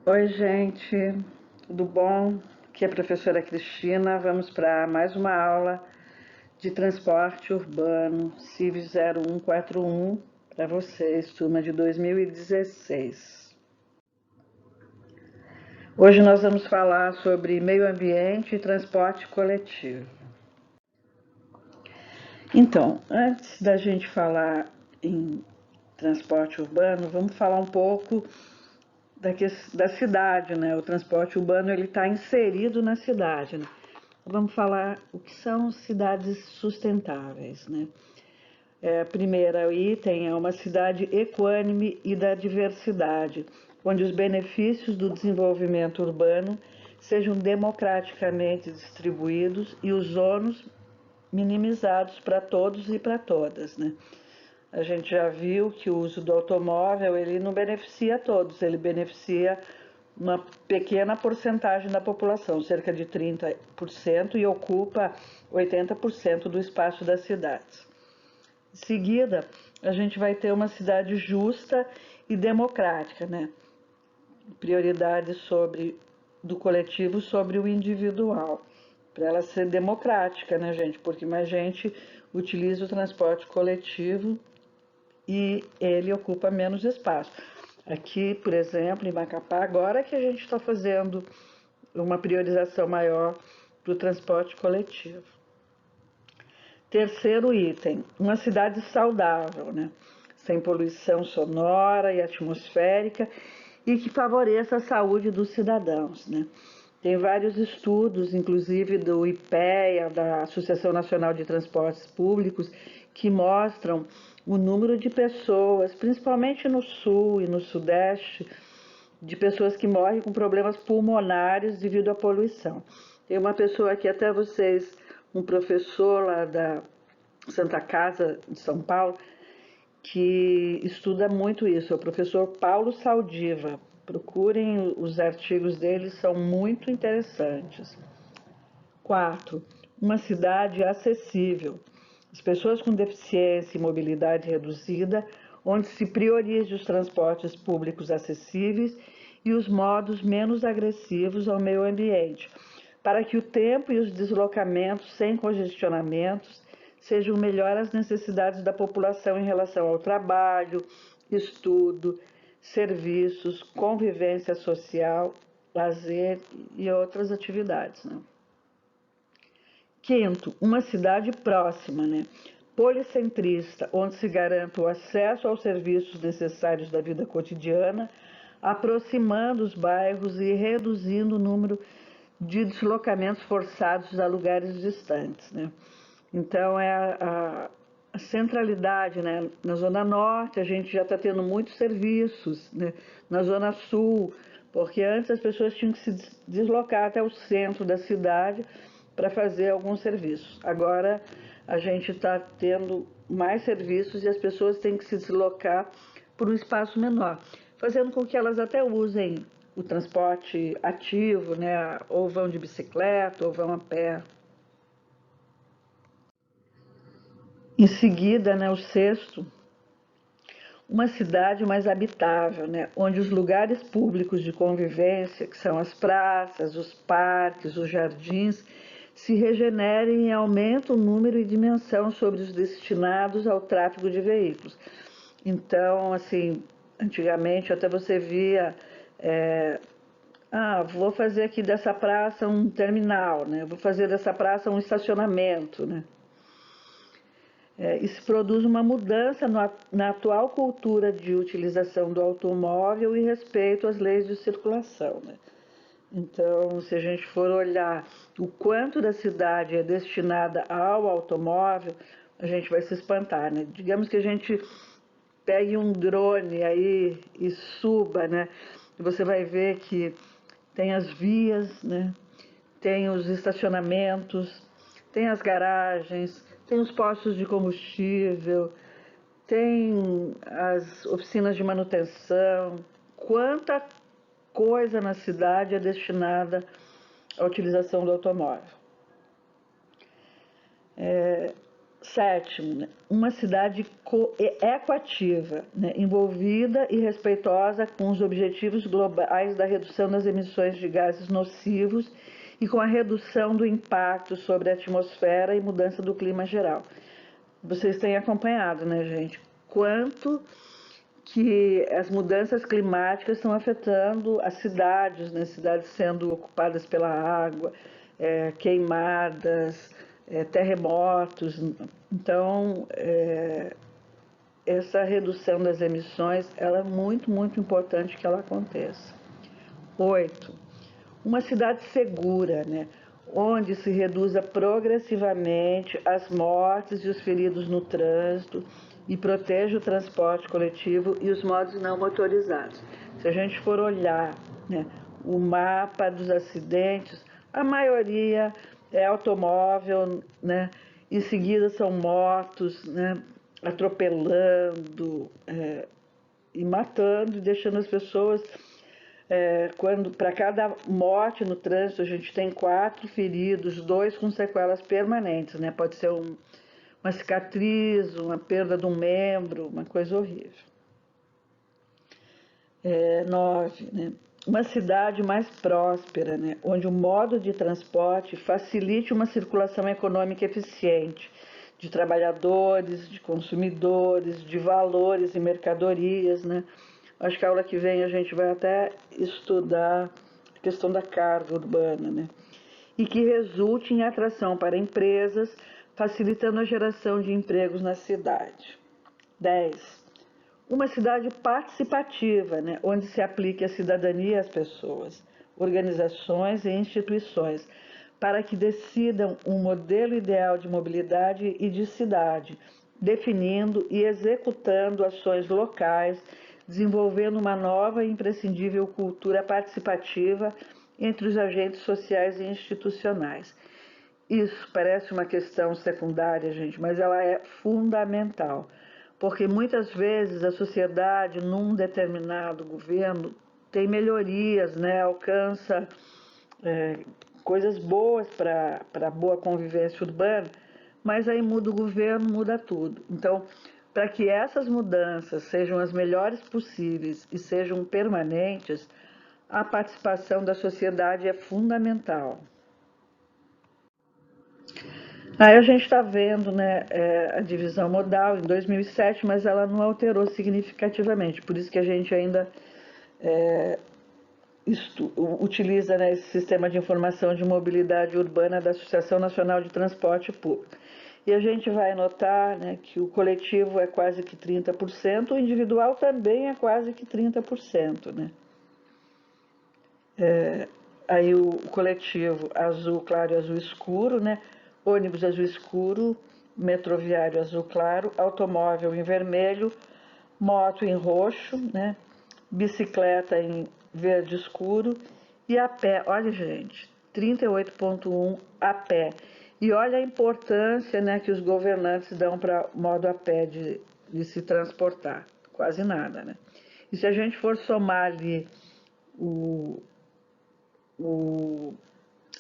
Oi, gente, tudo bom? Aqui é a professora Cristina. Vamos para mais uma aula de transporte urbano CIV 0141 para vocês, turma de 2016. Hoje nós vamos falar sobre meio ambiente e transporte coletivo. Então, antes da gente falar em transporte urbano, vamos falar um pouco da cidade, né? O transporte urbano ele está inserido na cidade, né? Vamos falar o que são cidades sustentáveis, né? Primeiro item é uma cidade equânime e da diversidade, onde os benefícios do desenvolvimento urbano sejam democraticamente distribuídos e os ônus minimizados para todos e para todas, né? A gente já viu que o uso do automóvel ele não beneficia a todos, ele beneficia uma pequena porcentagem da população, cerca de 30%, e ocupa 80% do espaço das cidades. Em seguida, a gente vai ter uma cidade justa e democrática, né? Prioridade do coletivo sobre o individual, para ela ser democrática, né, gente? Porque mais gente utiliza o transporte coletivo e ele ocupa menos espaço. Aqui, por exemplo, em Macapá, agora que a gente está fazendo uma priorização maior para o transporte coletivo. Terceiro item, uma cidade saudável, né? Sem poluição sonora e atmosférica e que favoreça a saúde dos cidadãos, né? Tem vários estudos, inclusive do IPEA, da Associação Nacional de Transportes Públicos, que mostram o número de pessoas, principalmente no sul e no sudeste, de pessoas que morrem com problemas pulmonares devido à poluição. Tem uma pessoa aqui, até vocês, um professor lá da Santa Casa de São Paulo, que estuda muito isso, é o professor Paulo Saldiva. Procurem os artigos dele, são muito interessantes. 4. Uma cidade acessível. As pessoas com deficiência e mobilidade reduzida, onde se priorize os transportes públicos acessíveis e os modos menos agressivos ao meio ambiente, para que o tempo e os deslocamentos sem congestionamentos sejam melhor às necessidades da população em relação ao trabalho, estudo, serviços, convivência social, lazer e outras atividades, né? Quinto, uma cidade próxima, né? Policentrista, onde se garanta o acesso aos serviços necessários da vida cotidiana, aproximando os bairros e reduzindo o número de deslocamentos forçados a lugares distantes, né? Então, é a centralidade, né? Na Zona Norte, a gente já está tendo muitos serviços, né? Na Zona Sul, porque antes as pessoas tinham que se deslocar até o centro da cidade para fazer alguns serviços. Agora, a gente está tendo mais serviços e as pessoas têm que se deslocar por um espaço menor, fazendo com que elas até usem o transporte ativo, né? Ou vão de bicicleta, ou vão a pé. Em seguida, né, o sexto, uma cidade mais habitável, né, onde os lugares públicos de convivência, que são as praças, os parques, os jardins, se regenerem e aumentem o número e dimensão sobre os destinados ao tráfego de veículos. Então, assim, antigamente até você via, vou fazer aqui dessa praça um terminal, né? Vou fazer dessa praça um estacionamento, né? E se produz uma mudança na atual cultura de utilização do automóvel e respeito às leis de circulação, né? Então, se a gente for olhar o quanto da cidade é destinada ao automóvel, a gente vai se espantar, né? Digamos que a gente pegue um drone aí e suba, né? E você vai ver que tem as vias, né? Tem os estacionamentos, tem as garagens, tem os postos de combustível, tem as oficinas de manutenção. Quanta coisa na cidade é destinada à utilização do automóvel. Sétimo, né, uma cidade ecoativa, né, envolvida e respeitosa com os objetivos globais da redução das emissões de gases nocivos e com a redução do impacto sobre a atmosfera e mudança do clima geral. Vocês têm acompanhado, né, gente, quanto que as mudanças climáticas estão afetando as cidades, né, cidades sendo ocupadas pela água, queimadas, terremotos. Então, essa redução das emissões, ela é muito, muito importante que ela aconteça. 8. Uma cidade segura, né? Onde se reduza progressivamente as mortes e os feridos no trânsito e proteja o transporte coletivo e os modos não motorizados. Se a gente for olhar, né, o mapa dos acidentes, a maioria é automóvel, né? Em seguida são motos, né? Atropelando e matando, deixando as pessoas quando para cada morte no trânsito a gente tem 4 feridos, 2 com sequelas permanentes, né? Pode ser uma cicatriz, uma perda de um membro, uma coisa horrível. 9, né? Uma cidade mais próspera, né? Onde o modo de transporte facilite uma circulação econômica eficiente de trabalhadores, de consumidores, de valores e mercadorias, né? Acho que a aula que vem a gente vai até estudar a questão da carga urbana, né? E que resulte em atração para empresas, facilitando a geração de empregos na cidade. 10. Uma cidade participativa, né? Onde se aplique a cidadania às pessoas, organizações e instituições, para que decidam um modelo ideal de mobilidade e de cidade, definindo e executando ações locais, desenvolvendo uma nova e imprescindível cultura participativa entre os agentes sociais e institucionais. Isso parece uma questão secundária, gente, mas ela é fundamental, porque muitas vezes a sociedade, num determinado governo, tem melhorias, né, alcança coisas boas para boa convivência urbana, mas aí muda o governo, muda tudo. Então, para que essas mudanças sejam as melhores possíveis e sejam permanentes, a participação da sociedade é fundamental. Aí a gente está vendo, né, a divisão modal em 2007, mas ela não alterou significativamente, por isso que a gente ainda utiliza, né, esse sistema de informação de mobilidade urbana da Associação Nacional de Transporte Público. E a gente vai notar, né, que o coletivo é quase que 30%, o individual também é quase que 30%. Né? Aí o coletivo azul claro e azul escuro, né? Ônibus azul escuro, metroviário azul claro, automóvel em vermelho, moto em roxo, né? Bicicleta em verde escuro e a pé, olha gente, 38,1 a pé. E olha a importância, né, que os governantes dão para modo a pé de se transportar, quase nada, né? E se a gente for somar ali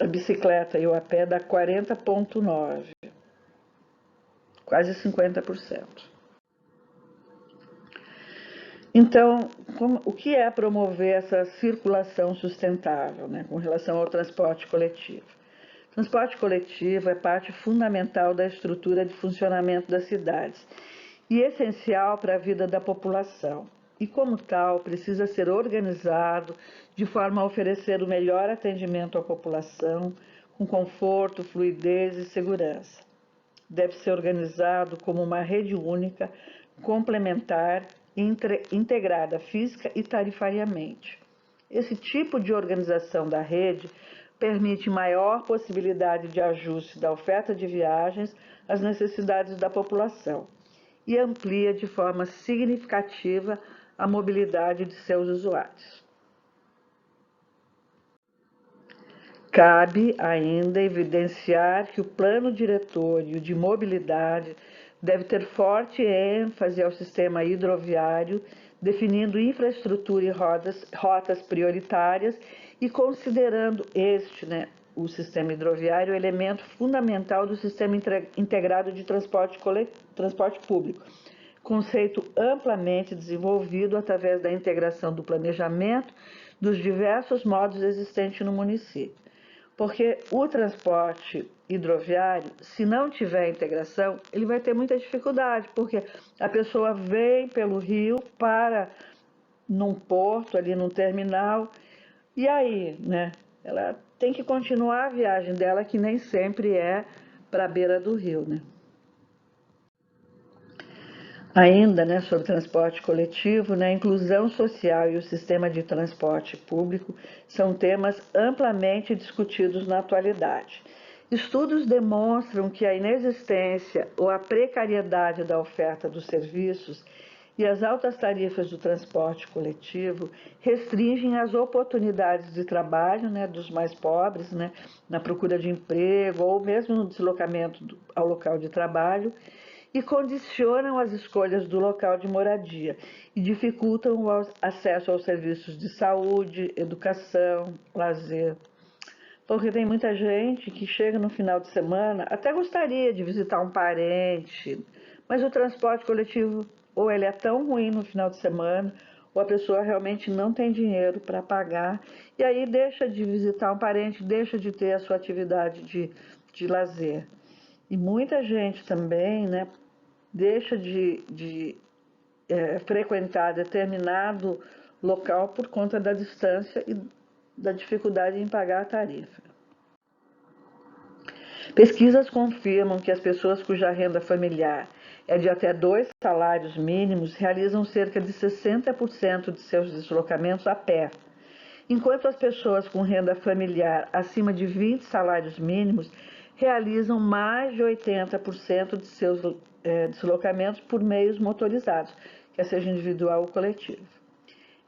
a bicicleta e o a pé dá 40,9, quase 50%. Então, o que é promover essa circulação sustentável, né, com relação ao transporte coletivo? O transporte coletivo é parte fundamental da estrutura de funcionamento das cidades e essencial para a vida da população. E, como tal, precisa ser organizado de forma a oferecer o melhor atendimento à população, com conforto, fluidez e segurança. Deve ser organizado como uma rede única, complementar, integrada física e tarifariamente. Esse tipo de organização da rede permite maior possibilidade de ajuste da oferta de viagens às necessidades da população e amplia de forma significativa a mobilidade de seus usuários. Cabe ainda evidenciar que o plano diretório de mobilidade deve ter forte ênfase ao sistema hidroviário, definindo infraestrutura e rotas prioritárias e considerando este, né, o sistema hidroviário elemento fundamental do sistema integrado de transporte público, conceito amplamente desenvolvido através da integração do planejamento dos diversos modos existentes no município. Porque o transporte hidroviário, se não tiver integração, ele vai ter muita dificuldade, porque a pessoa vem pelo rio, para num porto, ali num terminal, e aí, né? Ela tem que continuar a viagem dela, que nem sempre é para a beira do rio, né? Ainda, né, sobre transporte coletivo, né, a inclusão social e o sistema de transporte público são temas amplamente discutidos na atualidade. Estudos demonstram que a inexistência ou a precariedade da oferta dos serviços e as altas tarifas do transporte coletivo restringem as oportunidades de trabalho, né, dos mais pobres, né, na procura de emprego ou mesmo no deslocamento ao local de trabalho, e condicionam as escolhas do local de moradia e dificultam o acesso aos serviços de saúde, educação, lazer. Porque tem muita gente que chega no final de semana, até gostaria de visitar um parente, mas o transporte coletivo, ou ele é tão ruim no final de semana, ou a pessoa realmente não tem dinheiro para pagar, e aí deixa de visitar um parente, deixa de ter a sua atividade de lazer. E muita gente também, né, deixa de frequentar determinado local por conta da distância e da dificuldade em pagar a tarifa. Pesquisas confirmam que as pessoas cuja renda familiar é de até 2 salários mínimos realizam cerca de 60% de seus deslocamentos a pé, enquanto as pessoas com renda familiar acima de 20 salários mínimos realizam mais de 80% de seus deslocamentos por meios motorizados, quer seja individual ou coletivo.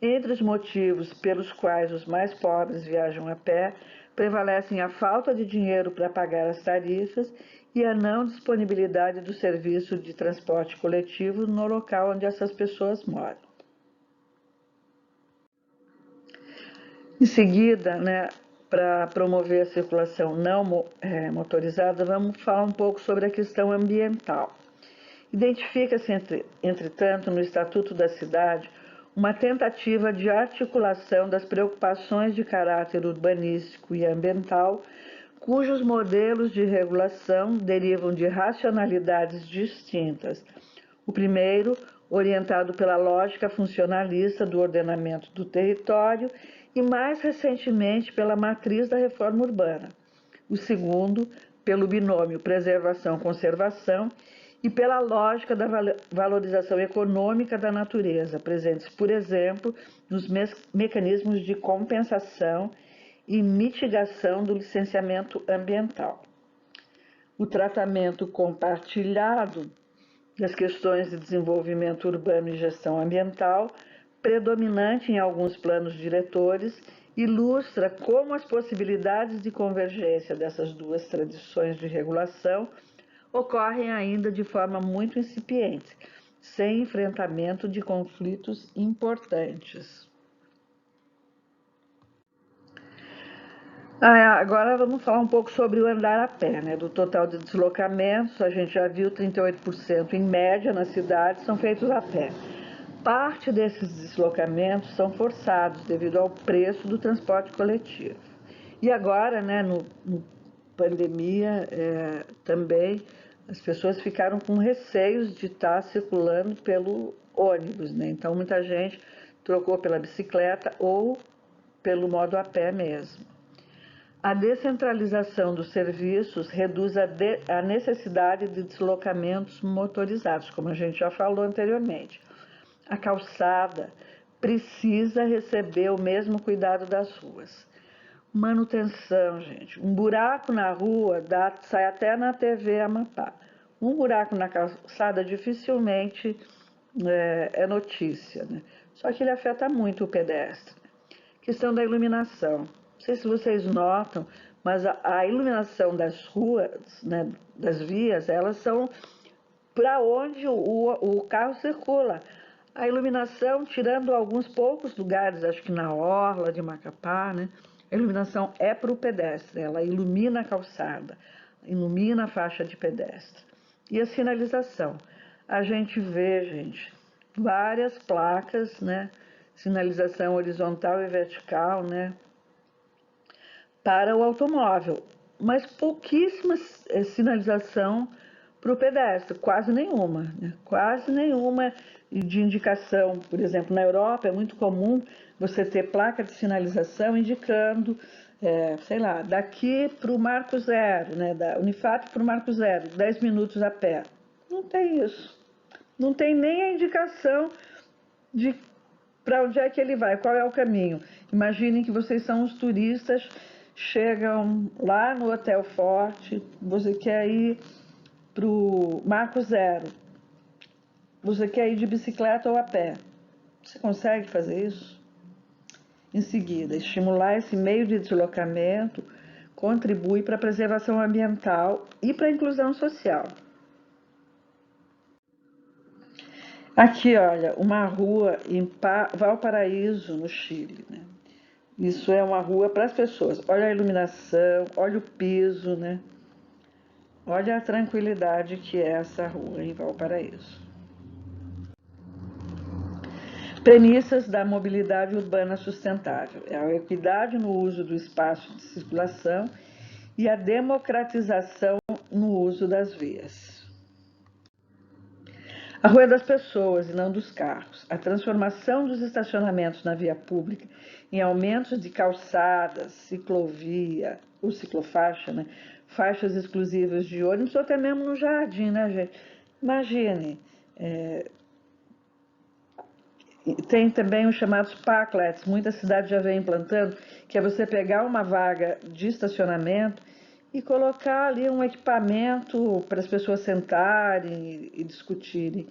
Entre os motivos pelos quais os mais pobres viajam a pé, prevalecem a falta de dinheiro para pagar as tarifas e a não disponibilidade do serviço de transporte coletivo no local onde essas pessoas moram. Em seguida, né, para promover a circulação não motorizada, vamos falar um pouco sobre a questão ambiental. Identifica-se, entretanto, no Estatuto da Cidade, uma tentativa de articulação das preocupações de caráter urbanístico e ambiental, cujos modelos de regulação derivam de racionalidades distintas. O primeiro, orientado pela lógica funcionalista do ordenamento do território e, mais recentemente, pela matriz da reforma urbana. O segundo, pelo binômio preservação-conservação e pela lógica da valorização econômica da natureza, presentes, por exemplo, nos mecanismos de compensação e mitigação do licenciamento ambiental. O tratamento compartilhado das questões de desenvolvimento urbano e gestão ambiental, predominante em alguns planos diretores, ilustra como as possibilidades de convergência dessas duas tradições de regulação ocorrem ainda de forma muito incipiente, sem enfrentamento de conflitos importantes. Agora vamos falar um pouco sobre o andar a pé, né? Do total de deslocamentos, a gente já viu 38% em média na cidade são feitos a pé. Parte desses deslocamentos são forçados devido ao preço do transporte coletivo. E agora, né, no pandemia, também as pessoas ficaram com receios de estar circulando pelo ônibus, né? Então muita gente trocou pela bicicleta ou pelo modo a pé mesmo. A descentralização dos serviços reduz a necessidade de deslocamentos motorizados, como a gente já falou anteriormente. A calçada precisa receber o mesmo cuidado das ruas. Manutenção, gente. Um buraco na rua sai até na TV Amapá. Um buraco na calçada dificilmente é notícia, né? Só que ele afeta muito o pedestre. Questão da iluminação. Não sei se vocês notam, mas a iluminação das ruas, né, das vias, elas são para onde o carro circula. A iluminação, tirando alguns poucos lugares, acho que na orla de Macapá, né, A iluminação é para o pedestre, ela ilumina a calçada, ilumina a faixa de pedestre. E a sinalização? A gente vê, gente, várias placas, né? Sinalização horizontal e vertical, né? Para o automóvel, mas pouquíssima sinalização para o pedestre, quase nenhuma, né? Quase nenhuma de indicação. Por exemplo, na Europa é muito comum você ter placa de sinalização indicando, sei lá, daqui para o Marco Zero, né? Da Unifap para o Marco Zero, 10 minutos a pé. Não tem isso. Não tem nem a indicação de para onde é que ele vai, qual é o caminho. Imaginem que vocês são os turistas, chegam lá no Hotel Forte, você quer ir para o Marco Zero, você quer ir de bicicleta ou a pé. Você consegue fazer isso? Em seguida, estimular esse meio de deslocamento contribui para a preservação ambiental e para a inclusão social. Aqui, olha, uma rua em Valparaíso, no Chile, né? Isso é uma rua para as pessoas. Olha a iluminação, olha o piso, né? Olha a tranquilidade que é essa rua em Valparaíso. Premissas da mobilidade urbana sustentável. É a equidade no uso do espaço de circulação e a democratização no uso das vias. A rua é das pessoas e não dos carros. A transformação dos estacionamentos na via pública em aumentos de calçadas, ciclovia ou ciclofaixa, né? Faixas exclusivas de ônibus ou até mesmo no jardim, né, gente? Imagine, tem também os chamados parklets, muitas cidades já vêm implantando, que é você pegar uma vaga de estacionamento e colocar ali um equipamento para as pessoas sentarem e discutirem.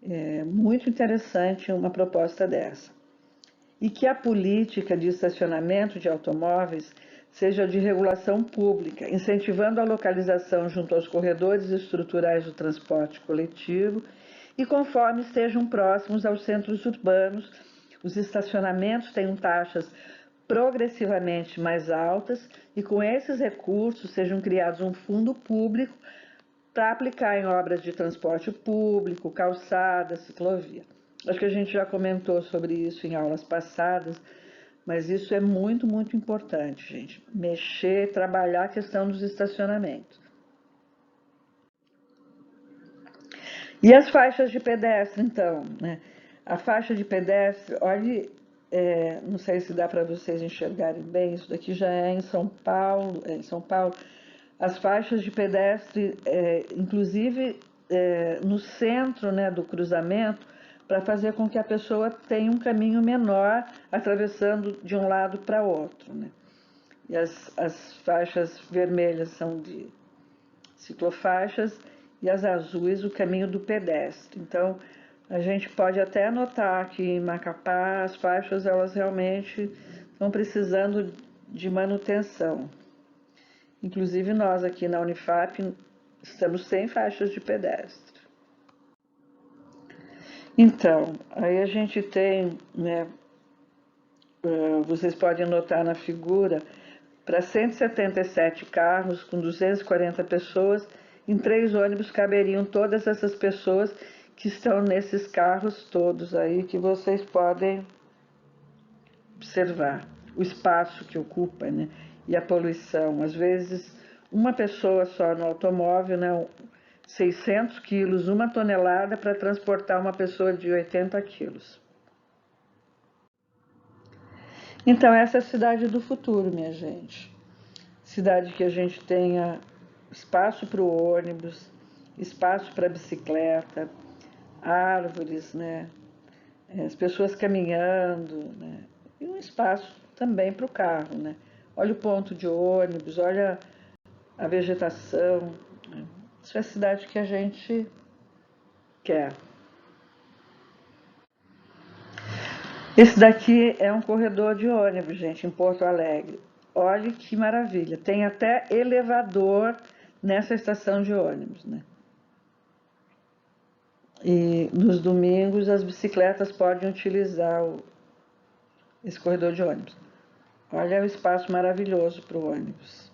É muito interessante uma proposta dessa. E que a política de estacionamento de automóveis seja de regulação pública, incentivando a localização junto aos corredores estruturais do transporte coletivo e conforme estejam próximos aos centros urbanos, os estacionamentos tenham taxas progressivamente mais altas e com esses recursos sejam criados um fundo público para aplicar em obras de transporte público, calçada, ciclovia. Acho que a gente já comentou sobre isso em aulas passadas, mas isso é muito, muito importante, gente. Mexer, trabalhar a questão dos estacionamentos. E as faixas de pedestre, então, né? A faixa de pedestre, olhe, não sei se dá para vocês enxergarem bem, isso daqui já é em São Paulo, as faixas de pedestre, inclusive no centro, né, do cruzamento, para fazer com que a pessoa tenha um caminho menor atravessando de um lado para outro, né? E as faixas vermelhas são de ciclofaixas e as azuis o caminho do pedestre. Então, a gente pode até notar que em Macapá as faixas elas realmente estão precisando de manutenção. Inclusive nós aqui na Unifap estamos sem faixas de pedestre. Então, aí a gente tem, né, vocês podem notar na figura, para 177 carros com 240 pessoas, em 3 ônibus caberiam todas essas pessoas que estão nesses carros todos aí que vocês podem observar. O espaço que ocupa, né? E a poluição. Às vezes, uma pessoa só no automóvel, né? 600 quilos, 1 tonelada para transportar uma pessoa de 80 quilos. Então, essa é a cidade do futuro, minha gente. Cidade que a gente tenha espaço para o ônibus, espaço para a bicicleta, árvores, né? As pessoas caminhando, né? E um espaço também para o carro, né? Olha o ponto de ônibus, olha a vegetação. Né? Isso é a cidade que a gente quer. Esse daqui é um corredor de ônibus, gente, em Porto Alegre. Olha que maravilha. Tem até elevador nessa estação de ônibus, né? E nos domingos as bicicletas podem utilizar esse corredor de ônibus. Olha o espaço maravilhoso para o ônibus.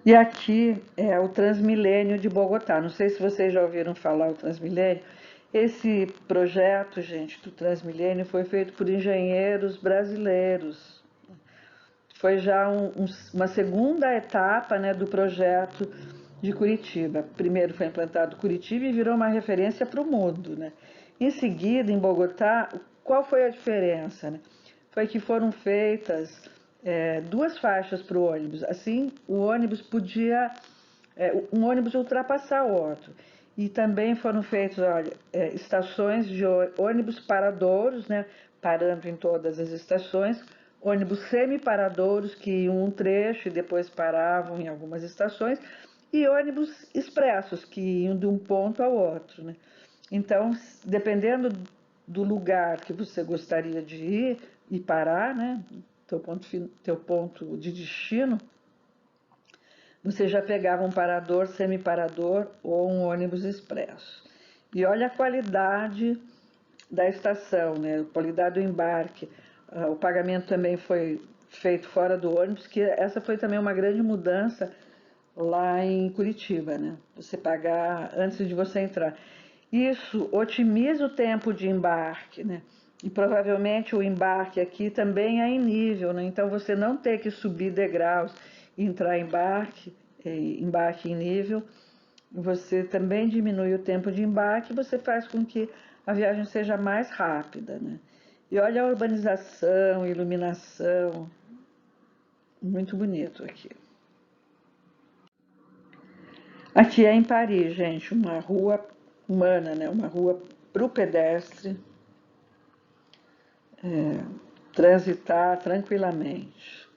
E aqui é o Transmilênio de Bogotá. Não sei se vocês já ouviram falar o Transmilênio. Esse projeto, gente, do Transmilênio foi feito por engenheiros brasileiros. Foi já uma segunda etapa, né, do projeto de Curitiba. Primeiro foi implantado Curitiba e virou uma referência para o mundo, né? Em seguida, em Bogotá, qual foi a diferença, né? Foi que foram feitas duas faixas para o ônibus. Assim, o ônibus podia, um ônibus ultrapassar o outro. E também foram feitas, olha, estações de ônibus paradouros, né, parando em todas as estações, ônibus semi-paradouros que iam um trecho e depois paravam em algumas estações, e ônibus expressos que iam de um ponto ao outro, né? Então, dependendo do lugar que você gostaria de ir e parar, né, teu ponto de destino, você já pegava um parador, semi-parador ou um ônibus expresso. E olha a qualidade da estação, né? A qualidade do embarque. O pagamento também foi feito fora do ônibus, que essa foi também uma grande mudança lá em Curitiba, né? Você pagar antes de você entrar. Isso otimiza o tempo de embarque, né? E provavelmente o embarque aqui também é em nível, né? Então você não ter que subir degraus e entrar em embarque em nível, você também diminui o tempo de embarque, você faz com que a viagem seja mais rápida, né? E olha a urbanização, iluminação, muito bonito aqui. Aqui é em Paris, gente, uma rua humana, né? Uma rua para o pedestre transitar tranquilamente.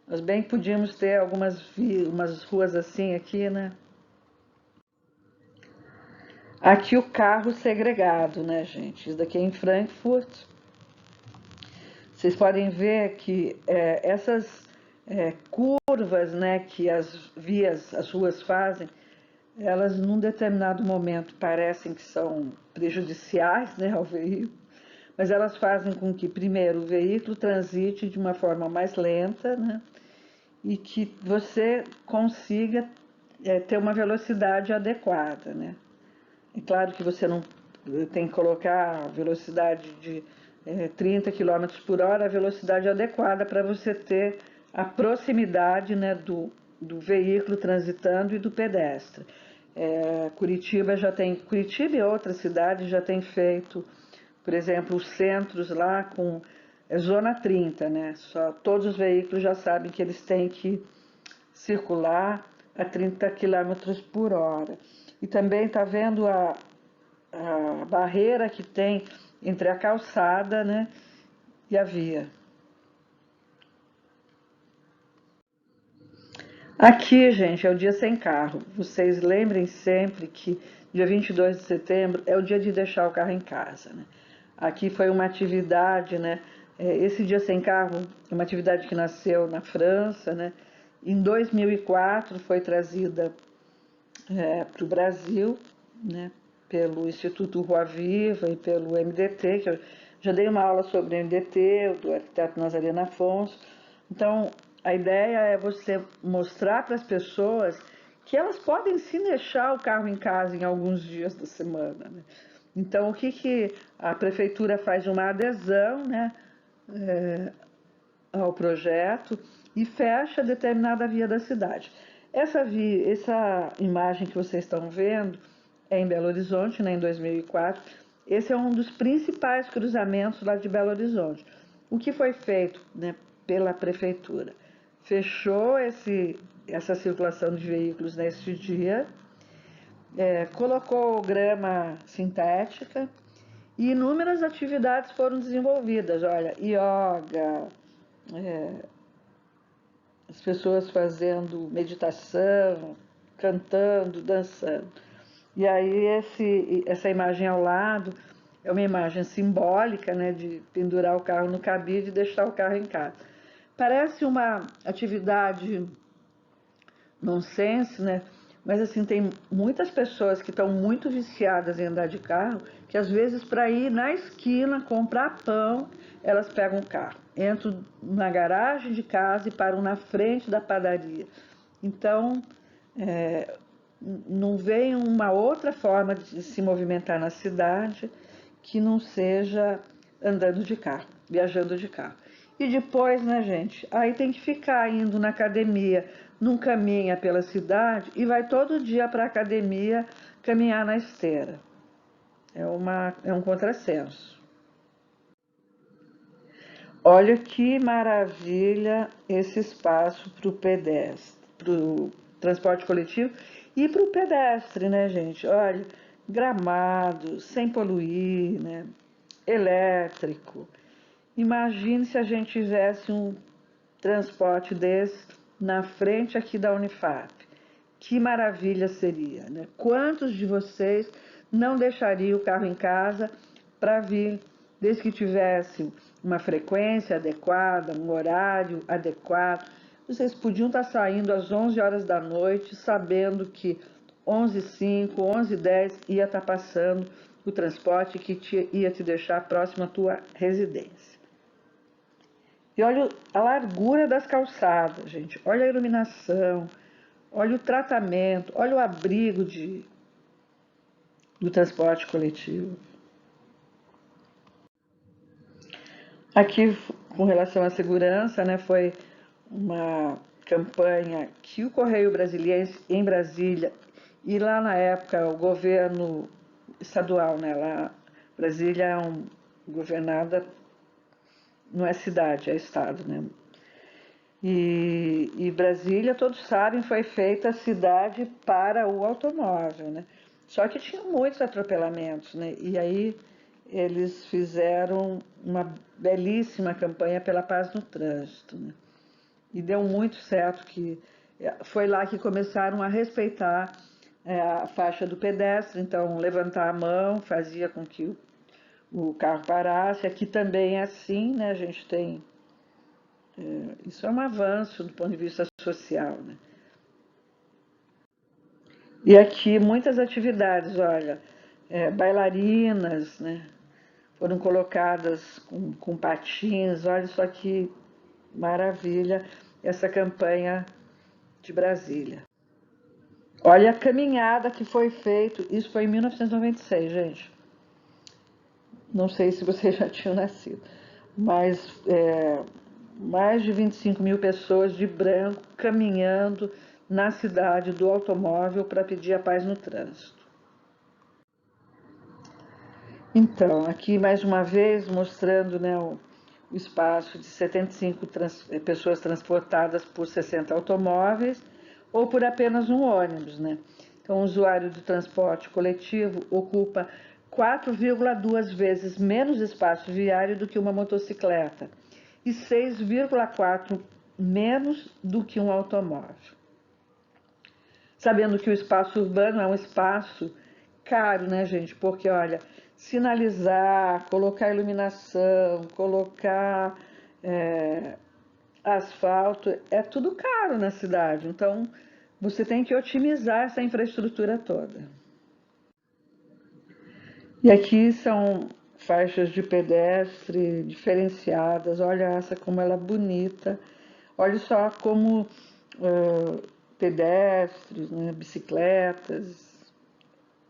Nós bem podíamos ter umas ruas assim aqui, né? Aqui o carro segregado, né, gente? Isso daqui é em Frankfurt. Vocês podem ver que essas curvas, né, que as ruas fazem, elas num determinado momento parecem que são prejudiciais, né, ao veículo, mas elas fazem com que, primeiro, o veículo transite de uma forma mais lenta, né, e que você consiga ter uma velocidade adequada, né. É claro que você não tem que colocar a velocidade de 30 km por hora, a velocidade adequada para você ter a proximidade, né, do veículo transitando e do pedestre. Curitiba e outras cidades já têm feito, por exemplo, os centros lá com zona 30, né? Todos os veículos já sabem que eles têm que circular a 30 km por hora. E também está vendo a barreira que tem entre a calçada, né, e a via. Aqui, gente, é o dia sem carro. Vocês lembrem sempre que dia 22 de setembro é o dia de deixar o carro em casa, né? Aqui foi uma atividade, né? Esse dia sem carro é uma atividade que nasceu na França, né? Em 2004 foi trazida para o Brasil, né? Pelo Instituto Rua Viva e pelo MDT, que eu já dei uma aula sobre o MDT, do arquiteto Nazareno Afonso. Então, a ideia é você mostrar para as pessoas que elas podem sim deixar o carro em casa em alguns dias da semana, né? Então, o que a prefeitura faz? Uma adesão, né, ao projeto e fecha determinada via da cidade. Essa imagem que vocês estão vendo é em Belo Horizonte, né, em 2004. Esse é um dos principais cruzamentos lá de Belo Horizonte. O que foi feito, né, pela prefeitura? Fechou essa circulação de veículos neste dia, colocou grama sintética e inúmeras atividades foram desenvolvidas. Olha, yoga, as pessoas fazendo meditação, cantando, dançando. E aí essa imagem ao lado é uma imagem simbólica, né, de pendurar o carro no cabide e deixar o carro em casa. Parece uma atividade nonsense, né? Mas assim, tem muitas pessoas que estão muito viciadas em andar de carro, que às vezes para ir na esquina comprar pão, elas pegam o carro, entram na garagem de casa e param na frente da padaria. Então, não vem uma outra forma de se movimentar na cidade que não seja andando de carro, viajando de carro. E depois, né, gente? Aí tem que ficar indo na academia, não caminha pela cidade e vai todo dia para a academia caminhar na esteira. É um contrassenso. Olha que maravilha esse espaço para o pedestre, para o transporte coletivo e para o pedestre, né, gente? Olha, gramado, sem poluir, né? Elétrico. Imagine se a gente tivesse um transporte desse na frente aqui da Unifap. Que maravilha seria, né? Quantos de vocês não deixariam o carro em casa para vir, desde que tivesse uma frequência adequada, um horário adequado? Vocês podiam estar saindo às 11 horas da noite, sabendo que 11h05, 11h10 ia estar passando o transporte que ia te deixar próximo à tua residência. E olha a largura das calçadas, gente. Olha a iluminação, olha o tratamento, olha o abrigo do transporte coletivo. Aqui, com relação à segurança, né, foi uma campanha que o Correio Brasiliense, em Brasília, e lá na época o governo estadual, né, lá, Brasília é governada, não é cidade, é estado, né? E Brasília, todos sabem, foi feita a cidade para o automóvel, né? Só que tinha muitos atropelamentos, né? E aí eles fizeram uma belíssima campanha pela paz no trânsito, né? E deu muito certo que foi lá que começaram a respeitar a faixa do pedestre, então levantar a mão fazia com que o carro parasse. Aqui também é assim, né? A gente tem isso é um avanço do ponto de vista social, né? E aqui muitas atividades, olha, bailarinas, né? Foram colocadas com patins, olha só que maravilha essa campanha de Brasília. Olha a caminhada que foi feita, isso foi em 1996, gente. Não sei se vocês já tinham nascido, mas mais de 25 mil pessoas de branco caminhando na cidade do automóvel para pedir a paz no trânsito. Então, aqui mais uma vez mostrando, né, o espaço de 75 pessoas transportadas por 60 automóveis ou por apenas um ônibus, né? Então, o usuário do transporte coletivo ocupa 4,2 vezes menos espaço viário do que uma motocicleta e 6,4 menos do que um automóvel. Sabendo que o espaço urbano é um espaço caro, né, gente? Porque, olha, sinalizar, colocar iluminação, colocar asfalto, é tudo caro na cidade. Então, você tem que otimizar essa infraestrutura toda. E aqui são faixas de pedestre diferenciadas. Olha essa como ela é bonita. Olha só como pedestres, né, bicicletas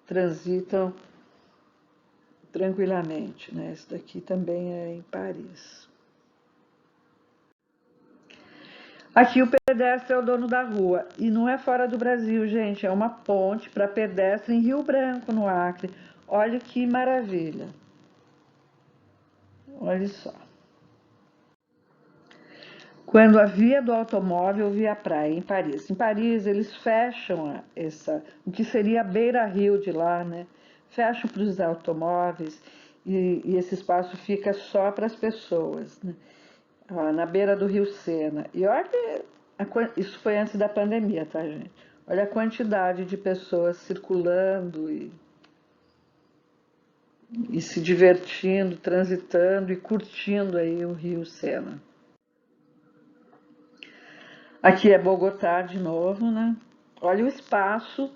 transitam tranquilamente, né? Esse daqui também é em Paris. Aqui o pedestre é o dono da rua e não é fora do Brasil, gente, é uma ponte para pedestre em Rio Branco, no Acre. Olha que maravilha. Olha só. Quando a via do automóvel via a praia em Paris. Em Paris eles fecham o que seria a beira-rio de lá, né? Fecham para os automóveis e esse espaço fica só para as pessoas, né? Na beira do Rio Sena. E olha, isso foi antes da pandemia, tá, gente? Olha a quantidade de pessoas circulando e se divertindo, transitando e curtindo aí o Rio Sena. Aqui é Bogotá de novo, né? olha o espaço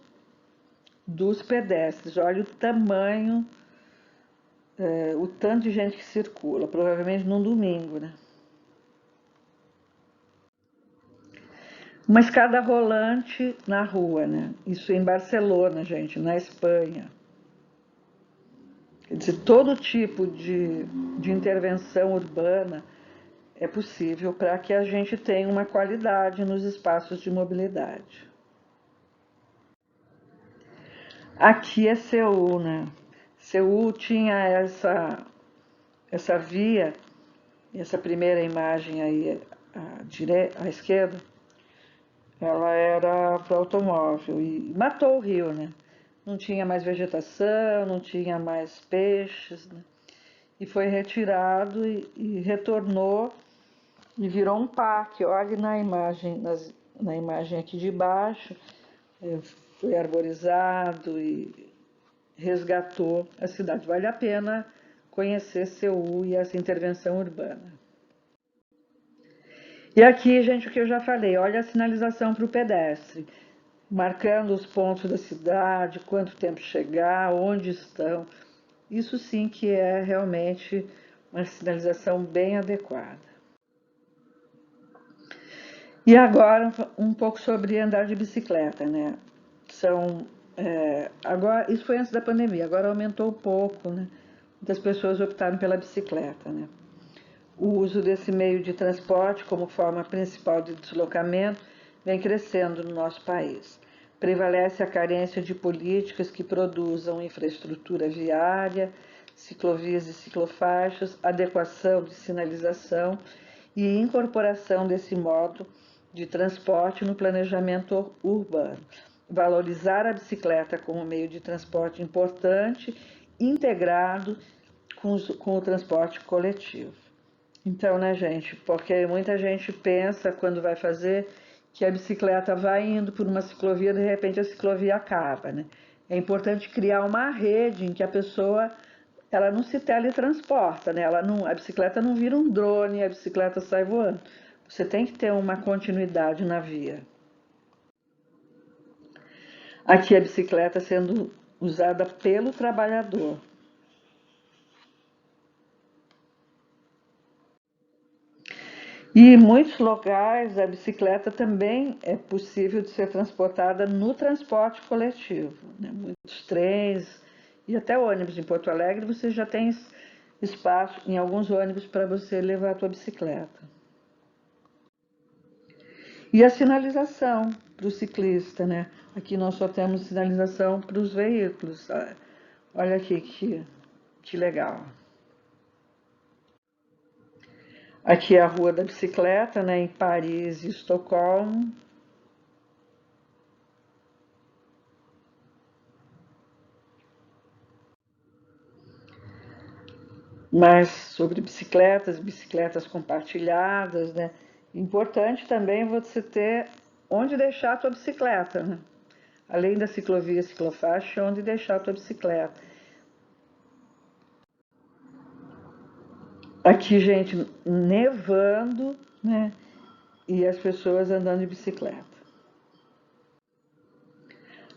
dos pedestres, olha o tamanho, o tanto de gente que circula, provavelmente num domingo, né? Uma escada rolante na rua, né? Isso em Barcelona, gente, na Espanha. Quer dizer, todo tipo de intervenção urbana é possível para que a gente tenha uma qualidade nos espaços de mobilidade. Aqui é Seul, né? Seul tinha essa via, essa primeira imagem aí à esquerda, ela era para automóvel e matou o rio, né? Não tinha mais vegetação, não tinha mais peixes, né? E foi retirado e retornou e virou um parque. Olhe na imagem, na imagem aqui de baixo, foi arborizado e resgatou a cidade. Vale a pena conhecer Seul e essa intervenção urbana. E aqui, gente, o que eu já falei, olha a sinalização para o pedestre, marcando os pontos da cidade, quanto tempo chegar, onde estão. Isso sim que é realmente uma sinalização bem adequada. E agora um pouco sobre andar de bicicleta, né? Agora, isso foi antes da pandemia, agora aumentou um pouco, né? Muitas pessoas optaram pela bicicleta, né? O uso desse meio de transporte como forma principal de deslocamento vem crescendo no nosso país. Prevalece a carência de políticas que produzam infraestrutura viária, ciclovias e ciclofaixas, adequação de sinalização e incorporação desse modo de transporte no planejamento urbano. Valorizar a bicicleta como meio de transporte importante, integrado com o transporte coletivo. Então, né, gente, porque muita gente pensa quando vai fazer que a bicicleta vai indo por uma ciclovia, de repente a ciclovia acaba, né? É importante criar uma rede em que a pessoa ela não se teletransporta, né? A bicicleta não vira um drone, a bicicleta sai voando. Você tem que ter uma continuidade na via. Aqui a bicicleta sendo usada pelo trabalhador. E em muitos locais a bicicleta também é possível de ser transportada no transporte coletivo, né? Muitos trens e até ônibus. Em Porto Alegre você já tem espaço em alguns ônibus para você levar a tua bicicleta. E a sinalização para o ciclista, né? Aqui nós só temos sinalização para os veículos. Olha aqui que legal. Aqui é a Rua da Bicicleta, né? Em Paris e Estocolmo. Mas sobre bicicletas compartilhadas, né? Importante também você ter onde deixar a tua bicicleta, né? Além da ciclovia, ciclofaixa, onde deixar a tua bicicleta. Aqui, gente, nevando, né? E as pessoas andando de bicicleta.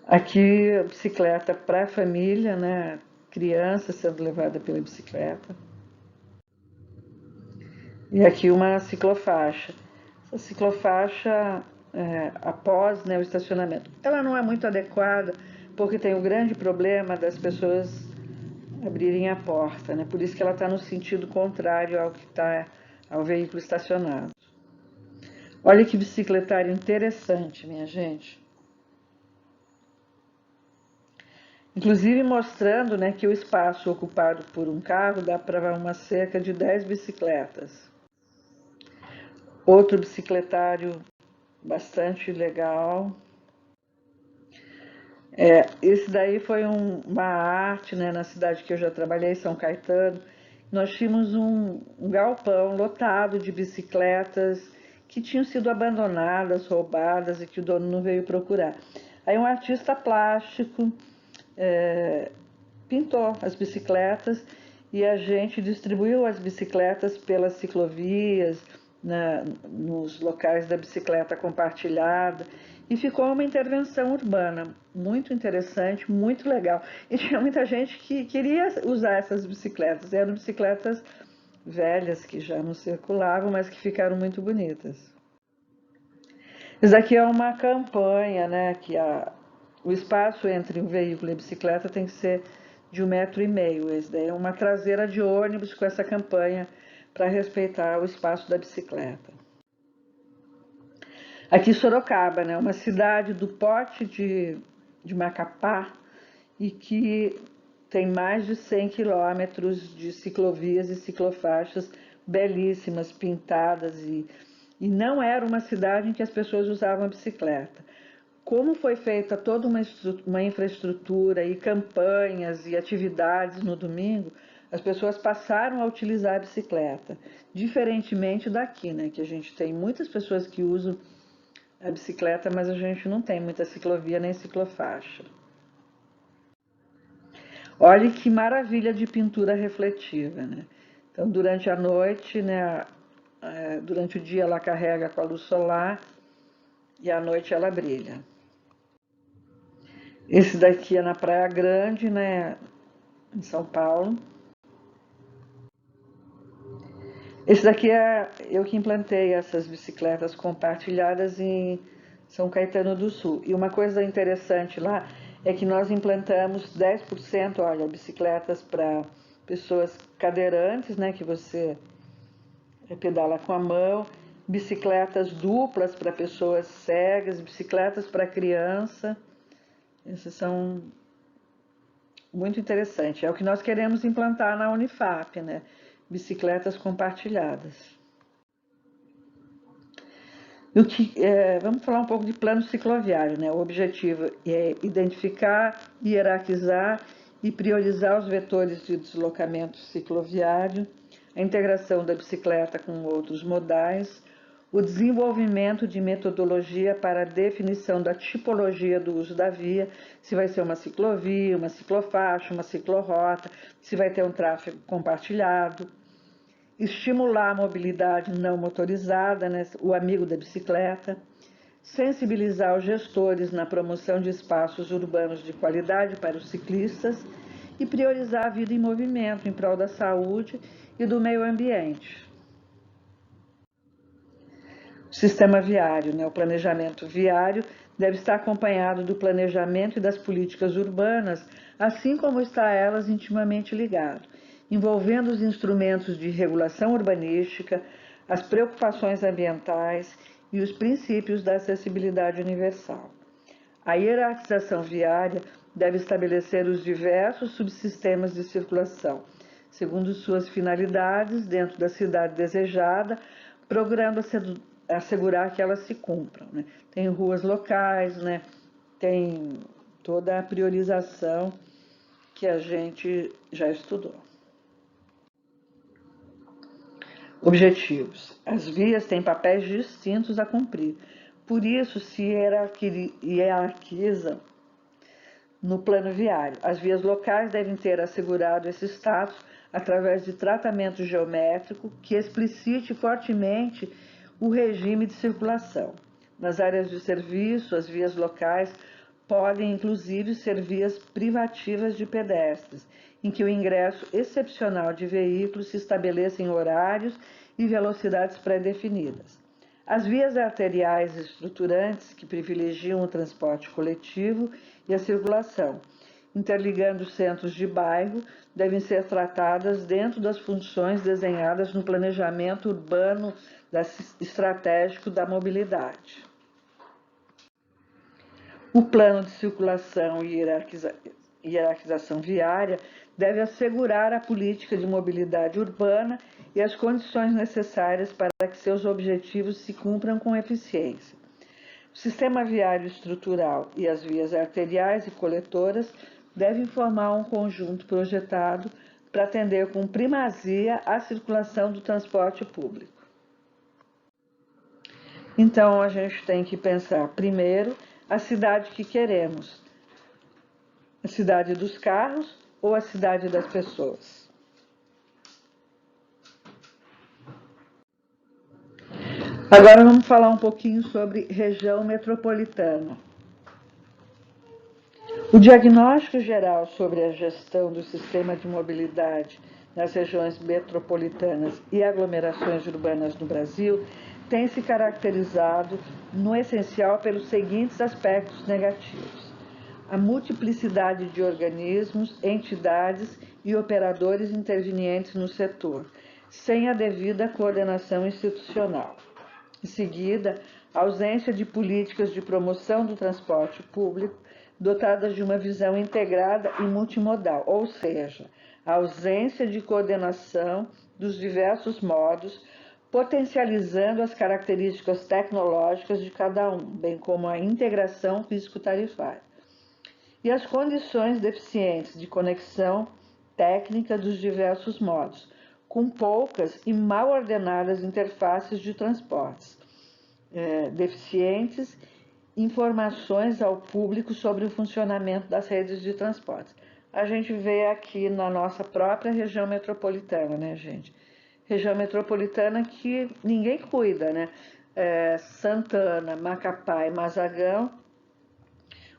Aqui, a bicicleta para a família, né? Criança sendo levada pela bicicleta. E aqui uma ciclofaixa. Essa ciclofaixa, após, né, o estacionamento, ela não é muito adequada porque tem o grande problema das pessoas abrirem a porta, né? Por isso que ela está no sentido contrário ao que está ao veículo estacionado. Olha que bicicletário interessante, minha gente. Inclusive mostrando, né, que o espaço ocupado por um carro dá para uma cerca de 10 bicicletas. Outro bicicletário bastante legal. Esse daí foi uma arte, né, na cidade que eu já trabalhei, São Caetano. Nós tínhamos um galpão lotado de bicicletas que tinham sido abandonadas, roubadas e que o dono não veio procurar. Aí um artista plástico pintou as bicicletas e a gente distribuiu as bicicletas pelas ciclovias, nos locais da bicicleta compartilhada e ficou uma intervenção urbana muito interessante, muito legal. E tinha muita gente que queria usar essas bicicletas. Eram bicicletas velhas que já não circulavam, mas que ficaram muito bonitas. Isso aqui é uma campanha, né, que o espaço entre um veículo e a bicicleta tem que ser de 1,5 m. Esse daí é uma traseira de ônibus com essa campanha para respeitar o espaço da bicicleta. Aqui Sorocaba, né, uma cidade do porte de Macapá e que tem mais de 100 quilômetros de ciclovias e ciclofaixas belíssimas, pintadas, e não era uma cidade em que as pessoas usavam a bicicleta. Como foi feita toda uma infraestrutura e campanhas e atividades no domingo, as pessoas passaram a utilizar a bicicleta, diferentemente daqui, né, que a gente tem muitas pessoas que usam a bicicleta, mas a gente não tem muita ciclovia nem ciclofaixa. Olhe que maravilha de pintura refletiva, né? Então, durante a noite, né, durante o dia ela carrega com a luz solar e à noite ela brilha. Esse daqui é na Praia Grande, né, em São Paulo. Esse daqui é eu que implantei essas bicicletas compartilhadas em São Caetano do Sul. E uma coisa interessante lá é que nós implantamos 10%, olha, bicicletas para pessoas cadeirantes, né, que você pedala com a mão, bicicletas duplas para pessoas cegas, bicicletas para criança. Esses são muito interessantes. É o que nós queremos implantar na Unifap, né? Bicicletas compartilhadas. Vamos falar um pouco de plano cicloviário, né? O objetivo é identificar, hierarquizar e priorizar os vetores de deslocamento cicloviário, a integração da bicicleta com outros modais, o desenvolvimento de metodologia para a definição da tipologia do uso da via, se vai ser uma ciclovia, uma ciclofaixa, uma ciclorrota, se vai ter um tráfego compartilhado, estimular a mobilidade não motorizada, né, o amigo da bicicleta, sensibilizar os gestores na promoção de espaços urbanos de qualidade para os ciclistas e priorizar a vida em movimento em prol da saúde e do meio ambiente. O sistema viário, né, o planejamento viário deve estar acompanhado do planejamento e das políticas urbanas, assim como está elas intimamente ligado, envolvendo os instrumentos de regulação urbanística, as preocupações ambientais e os princípios da acessibilidade universal. A hierarquização viária deve estabelecer os diversos subsistemas de circulação, segundo suas finalidades dentro da cidade desejada, procurando assegurar que elas se cumpram, né? Tem ruas locais, né? Tem toda a priorização que a gente já estudou. Objetivos. As vias têm papéis distintos a cumprir. Por isso, se hierarquiza no plano viário. As vias locais devem ter assegurado esse status através de tratamento geométrico que explicite fortemente o regime de circulação. Nas áreas de serviço, as vias locais podem, inclusive, ser vias privativas de pedestres, em que o ingresso excepcional de veículos se estabeleça em horários e velocidades pré-definidas. As vias arteriais estruturantes, que privilegiam o transporte coletivo e a circulação, interligando os centros de bairro, devem ser tratadas dentro das funções desenhadas no planejamento urbano estratégico da mobilidade. O plano de circulação e hierarquização viária deve assegurar a política de mobilidade urbana e as condições necessárias para que seus objetivos se cumpram com eficiência. O sistema viário estrutural e as vias arteriais e coletoras devem formar um conjunto projetado para atender com primazia a circulação do transporte público. Então, a gente tem que pensar primeiro a cidade que queremos, a cidade dos carros ou a cidade das pessoas. Agora vamos falar um pouquinho sobre região metropolitana. O diagnóstico geral sobre a gestão do sistema de mobilidade nas regiões metropolitanas e aglomerações urbanas no Brasil tem se caracterizado, no essencial, pelos seguintes aspectos negativos: a multiplicidade de organismos, entidades e operadores intervenientes no setor, sem a devida coordenação institucional. Em seguida, a ausência de políticas de promoção do transporte público dotadas de uma visão integrada e multimodal, ou seja, a ausência de coordenação dos diversos modos, potencializando as características tecnológicas de cada um, bem como a integração físico-tarifária. E as condições deficientes de conexão técnica dos diversos modos, com poucas e mal ordenadas interfaces de transportes, deficientes informações ao público sobre o funcionamento das redes de transportes. A gente vê aqui na nossa própria região metropolitana, né, gente? Região metropolitana que ninguém cuida, né? Santana, Macapá e Mazagão.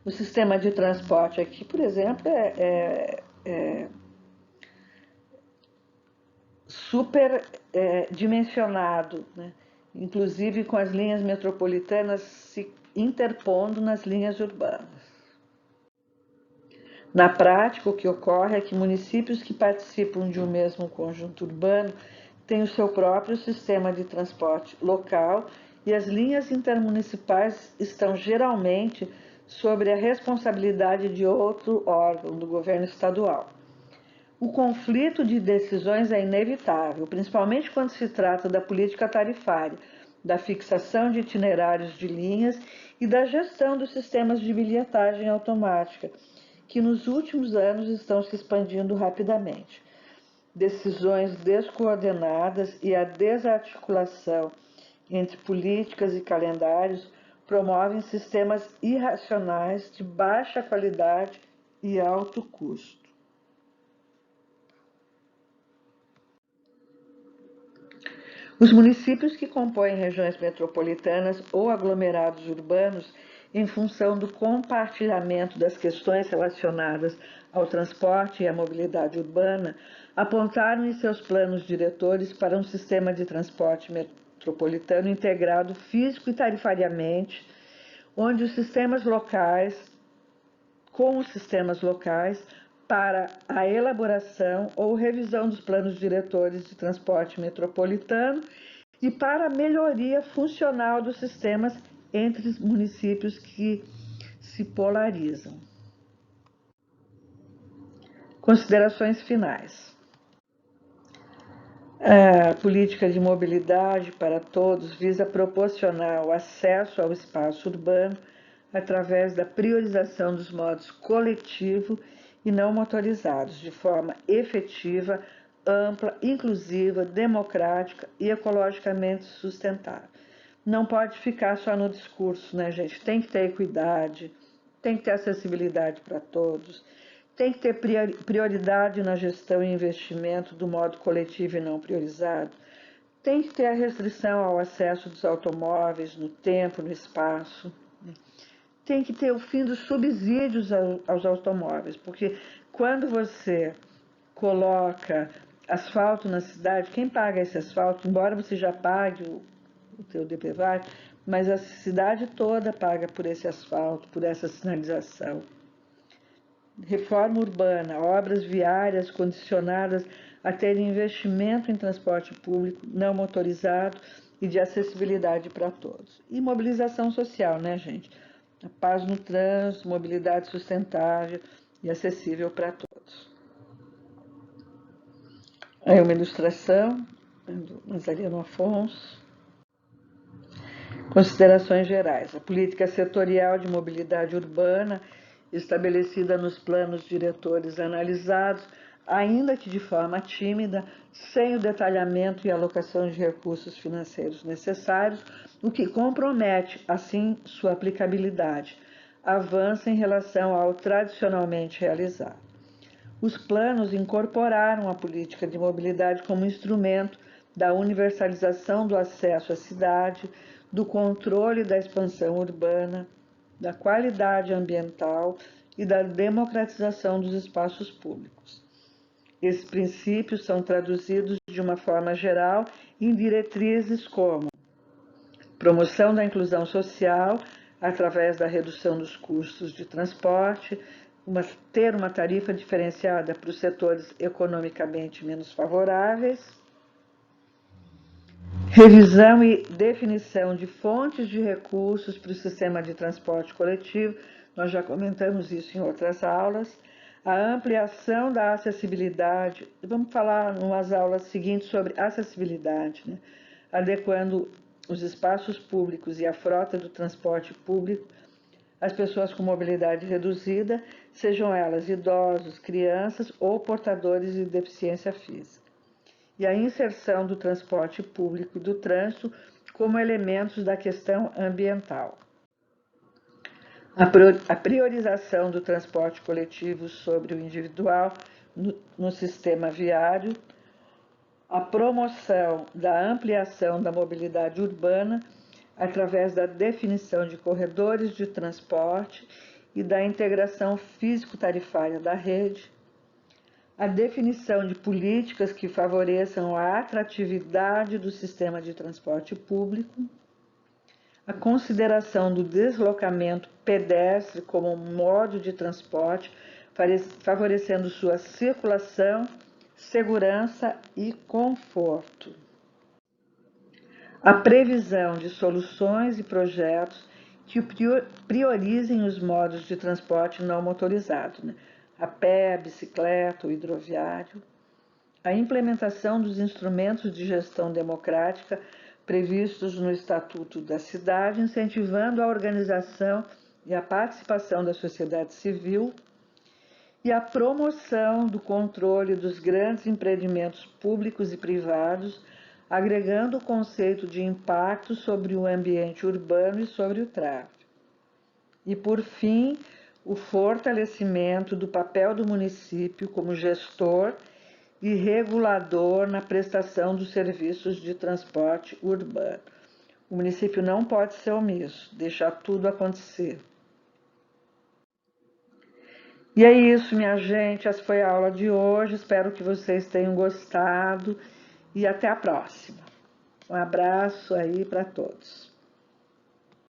O sistema de transporte aqui, por exemplo, é super dimensionado, né? Inclusive com as linhas metropolitanas se interpondo nas linhas urbanas. Na prática, o que ocorre é que municípios que participam de um mesmo conjunto urbano têm o seu próprio sistema de transporte local e as linhas intermunicipais estão geralmente sob a responsabilidade de outro órgão do governo estadual. O conflito de decisões é inevitável, principalmente quando se trata da política tarifária, da fixação de itinerários de linhas e da gestão dos sistemas de bilhetagem automática, que nos últimos anos estão se expandindo rapidamente. Decisões descoordenadas e a desarticulação entre políticas e calendários promovem sistemas irracionais de baixa qualidade e alto custo. Os municípios que compõem regiões metropolitanas ou aglomerados urbanos, em função do compartilhamento das questões relacionadas ao transporte e à mobilidade urbana, apontaram em seus planos diretores para um sistema de transporte metropolitano integrado físico e tarifariamente, onde os sistemas locais para a elaboração ou revisão dos planos diretores de transporte metropolitano e para a melhoria funcional dos sistemas entre os municípios que se polarizam. Considerações finais. A política de mobilidade para todos visa proporcionar o acesso ao espaço urbano através da priorização dos modos coletivo e não motorizados, de forma efetiva, ampla, inclusiva, democrática e ecologicamente sustentável. Não pode ficar só no discurso, né, gente? Tem que ter equidade, tem que ter acessibilidade para todos, tem que ter prioridade na gestão e investimento do modo coletivo e não priorizado, tem que ter a restrição ao acesso dos automóveis no tempo, no espaço, tem que ter o fim dos subsídios aos automóveis, porque quando você coloca asfalto na cidade, quem paga esse asfalto, embora você já pague o teu DPVAT, mas a cidade toda paga por esse asfalto, por essa sinalização. Reforma urbana, obras viárias condicionadas a ter investimento em transporte público não motorizado e de acessibilidade para todos. E mobilização social, né, gente? A paz no trânsito, mobilidade sustentável e acessível para todos. Aí uma ilustração do Nazareno Afonso. Considerações gerais. A política setorial de mobilidade urbana, estabelecida nos planos diretores analisados, ainda que de forma tímida, sem o detalhamento e alocação de recursos financeiros necessários, o que compromete, assim, sua aplicabilidade, avança em relação ao tradicionalmente realizado. Os planos incorporaram a política de mobilidade como instrumento da universalização do acesso à cidade, do controle da expansão urbana, da qualidade ambiental e da democratização dos espaços públicos. Esses princípios são traduzidos de uma forma geral em diretrizes como promoção da inclusão social através da redução dos custos de transporte, ter uma tarifa diferenciada para os setores economicamente menos favoráveis, revisão e definição de fontes de recursos para o sistema de transporte coletivo, nós já comentamos isso em outras aulas, a ampliação da acessibilidade, vamos falar em umas aulas seguintes sobre acessibilidade, né? Adequando os espaços públicos e a frota do transporte público às pessoas com mobilidade reduzida, sejam elas idosos, crianças ou portadores de deficiência física. E a inserção do transporte público e do trânsito como elementos da questão ambiental. A priorização do transporte coletivo sobre o individual no sistema viário, a promoção da ampliação da mobilidade urbana através da definição de corredores de transporte e da integração físico-tarifária da rede, a definição de políticas que favoreçam a atratividade do sistema de transporte público, a consideração do deslocamento pedestre como modo de transporte, favorecendo sua circulação, segurança e conforto. A previsão de soluções e projetos que priorizem os modos de transporte não motorizado, né? A pé, a bicicleta, o hidroviário. A implementação dos instrumentos de gestão democrática previstos no Estatuto da Cidade, incentivando a organização e a participação da sociedade civil, e a promoção do controle dos grandes empreendimentos públicos e privados, agregando o conceito de impacto sobre o ambiente urbano e sobre o tráfego. E, por fim, o fortalecimento do papel do município como gestor e regulador na prestação dos serviços de transporte urbano. O município não pode ser omisso, deixar tudo acontecer. E é isso, minha gente, essa foi a aula de hoje, espero que vocês tenham gostado e até a próxima. Um abraço aí para todos.